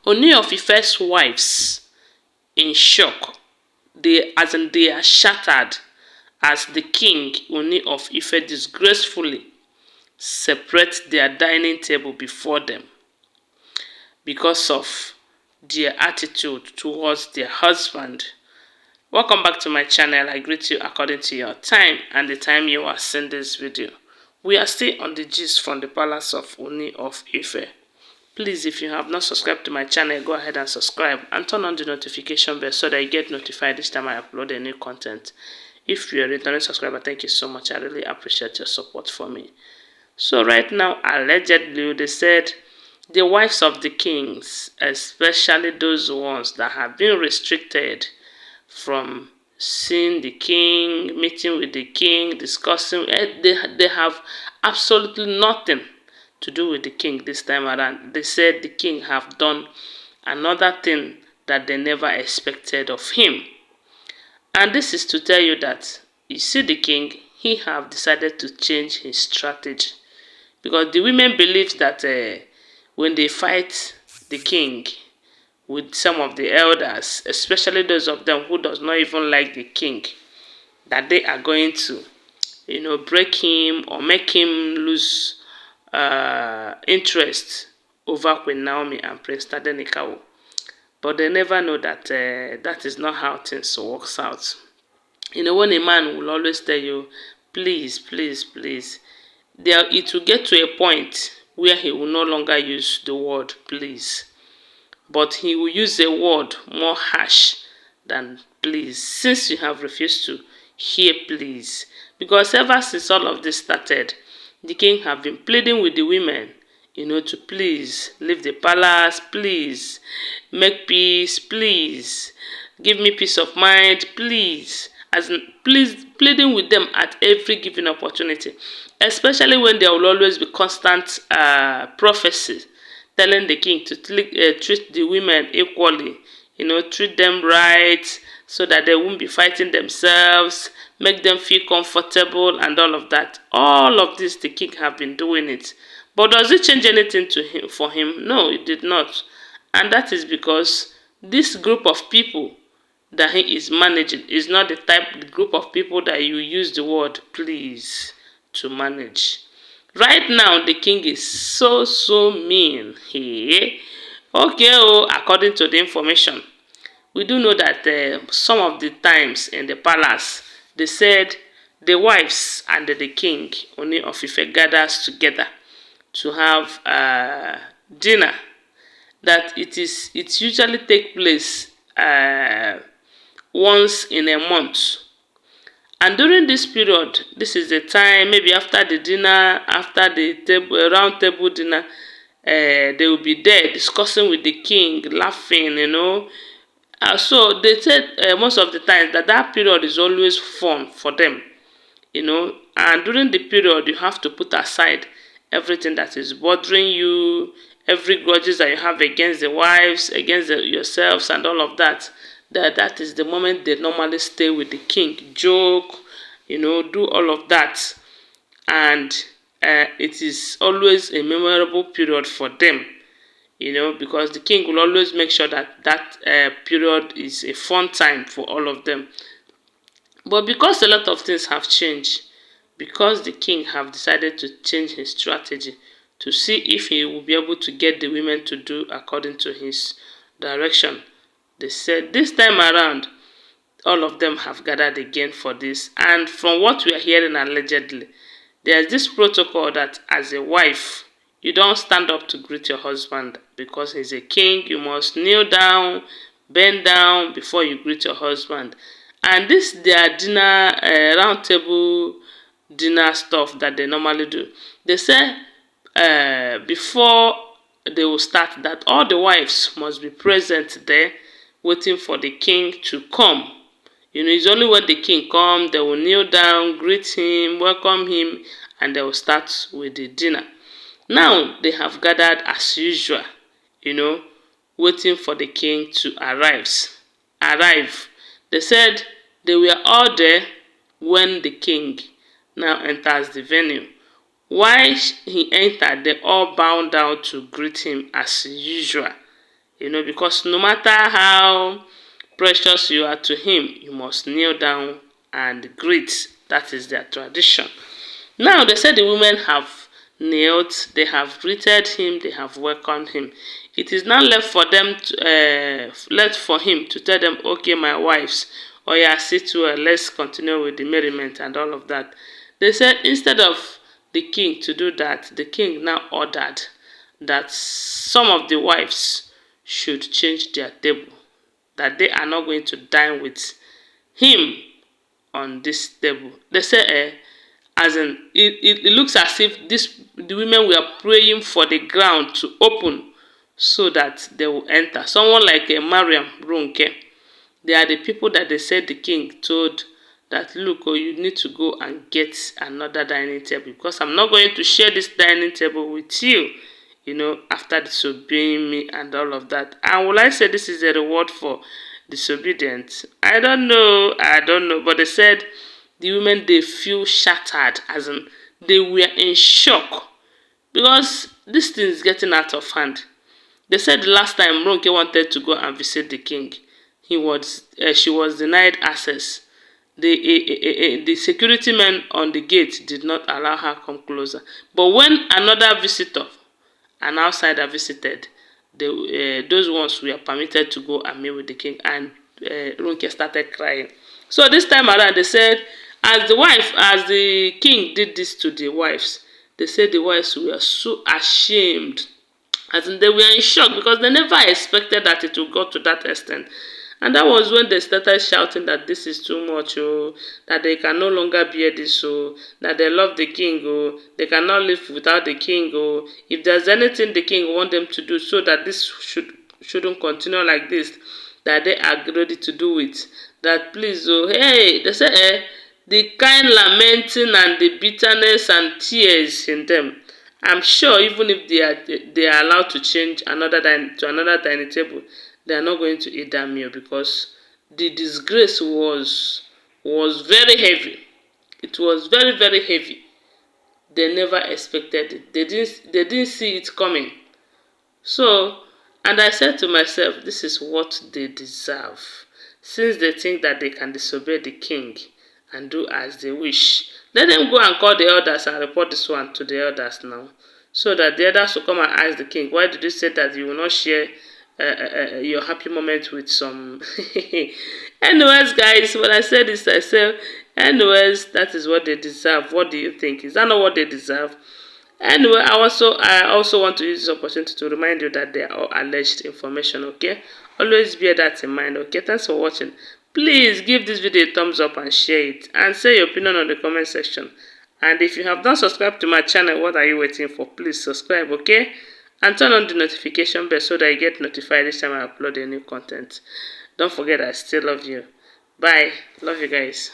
Ooni of Ife's wives in shock. They are shattered as the king, Ooni of Ife, disgracefully separate their dining table before them because of their attitude towards their husband. Welcome back to my channel. I greet you according to your time and the time you are seeing this video. We are still on the gist from the palace of Ooni of Ife. Please, if you have not subscribed to my channel, go ahead and subscribe and turn on the notification bell so that you get notified each time I upload a new content. If you're a returning subscriber, thank you so much. I really appreciate your support for me. So right now, allegedly, they said the wives of the kings, especially those ones that have been restricted from seeing the king, meeting with the king, discussing, they have absolutely nothing to do with the king this time around. They said the king have done another thing that they never expected of him. And this is to tell you that, you see, the king, he have decided to change his strategy. Because the women believe that when they fight the king with some of the elders, especially those of them who does not even like the king, that they are going to, break him or make him lose interest over Queen Naomi and Prince Tadenikawo. But they never know that that is not how things works out. When a man will always tell you, please, please, please, it will get to a point where he will no longer use the word please, but he will use a word more harsh than please, since you have refused to hear please. Because ever since all of this started, the king have been pleading with the women, to please leave the palace, please make peace, please give me peace of mind, please. As in, please, pleading with them at every given opportunity, especially when there will always be constant prophecies telling the king to treat the women equally, treat them right so that they won't be fighting themselves, make them feel comfortable and all of that. All of this, the king have been doing it. But does it change anything for him? No, it did not. And that is because this group of people that he is managing is not the group of people that you use the word please to manage. Right now, the king is so mean. Okay, according to the information, we do know that some of the times in the palace, they said the wives and the king, Ooni of Ife, gathers together to have dinner. That it usually take place once in a month. And during this period, this is the time, maybe after the dinner, after the round table dinner, they will be there discussing with the king, laughing, so they said most of the time that period is always fun for them, and during the period you have to put aside everything that is bothering you, every grudges that you have against the wives, against yourselves and all of that. That is the moment they normally stay with the king, joke, do all of that. And it is always a memorable period for them, because the king will always make sure that period is a fun time for all of them. But because a lot of things have changed, because the king have decided to change his strategy to see if he will be able to get the women to do according to his direction, they said this time around, all of them have gathered again for this. And from what we are hearing allegedly, there's this protocol that as a wife, you don't stand up to greet your husband because he's a king. You must kneel down, bend down before you greet your husband. And this their dinner, round table dinner stuff that they normally do. They say before they will start that all the wives must be present there waiting for the king to come. It's only when the king comes, they will kneel down, greet him, welcome him, and they will start with the dinner. Now, they have gathered as usual, waiting for the king to arrive. They said they were all there when the king now enters the venue. While he entered, they all bowed down to greet him as usual. You know, because no matter how precious you are to him, you must kneel down and greet. That is their tradition. Now they said the women have knelt, they have greeted him, they have welcomed him. It is now left for them left for him to tell them, okay, my wives, or yeah, sit well, let's continue with the merriment and all of that. They said instead of the king to do that, the king now ordered that some of the wives should change their table, that they are not going to dine with him on this table. They say, as in, it looks as if the women were praying for the ground to open so that they will enter. Someone like Mariam Runke, they are the people that they said the king told that, look, oh, you need to go and get another dining table because I'm not going to share this dining table with you, you know, after disobeying me and all of that. And will I say this is a reward for disobedience? I don't know, but they said the women, they feel shattered, as in they were in shock because this thing is getting out of hand. They said the last time Ronke wanted to go and visit the king, she was denied access. The security men on the gate did not allow her come closer. But when another visitor, an outsider, visited, those ones were permitted to go and meet with the king, and Ronke started crying. So this time around, they said, as the king did this to the wives, they said the wives were so ashamed, as in they were in shock because they never expected that it would go to that extent. And that was when they started shouting that this is too much, oh, that they can no longer bear this, oh, that they love the king, oh, they cannot live without the king, oh. If there's anything the king want them to do so that this shouldn't continue like this, that they are ready to do it. That please, oh, hey, they say, the kind lamenting and the bitterness and tears in them, I'm sure even if they are allowed to change to another dining table, they are not going to eat that meal because the disgrace was very heavy. It was very, very heavy. They never expected it. They didn't see it coming. So, and I said to myself, this is what they deserve. Since they think that they can disobey the king and do as they wish, let them go and call the elders and report this one to the elders now, so that the elders will come and ask the king, why did you say that you will not share your happy moment with some? Anyways, guys, when I said this, I said, anyways, that is what they deserve. What do you think? Is that not what they deserve? Anyway, I also want to use this opportunity to remind you that they are all alleged information, okay? Always bear that in mind, okay? Thanks for watching. Please give this video a thumbs up and share it. And say your opinion on the comment section. And if you have not subscribed to my channel, what are you waiting for? Please subscribe, okay? And turn on the notification bell so that you get notified each time I upload a new content. Don't forget I still love you. Bye. Love you guys.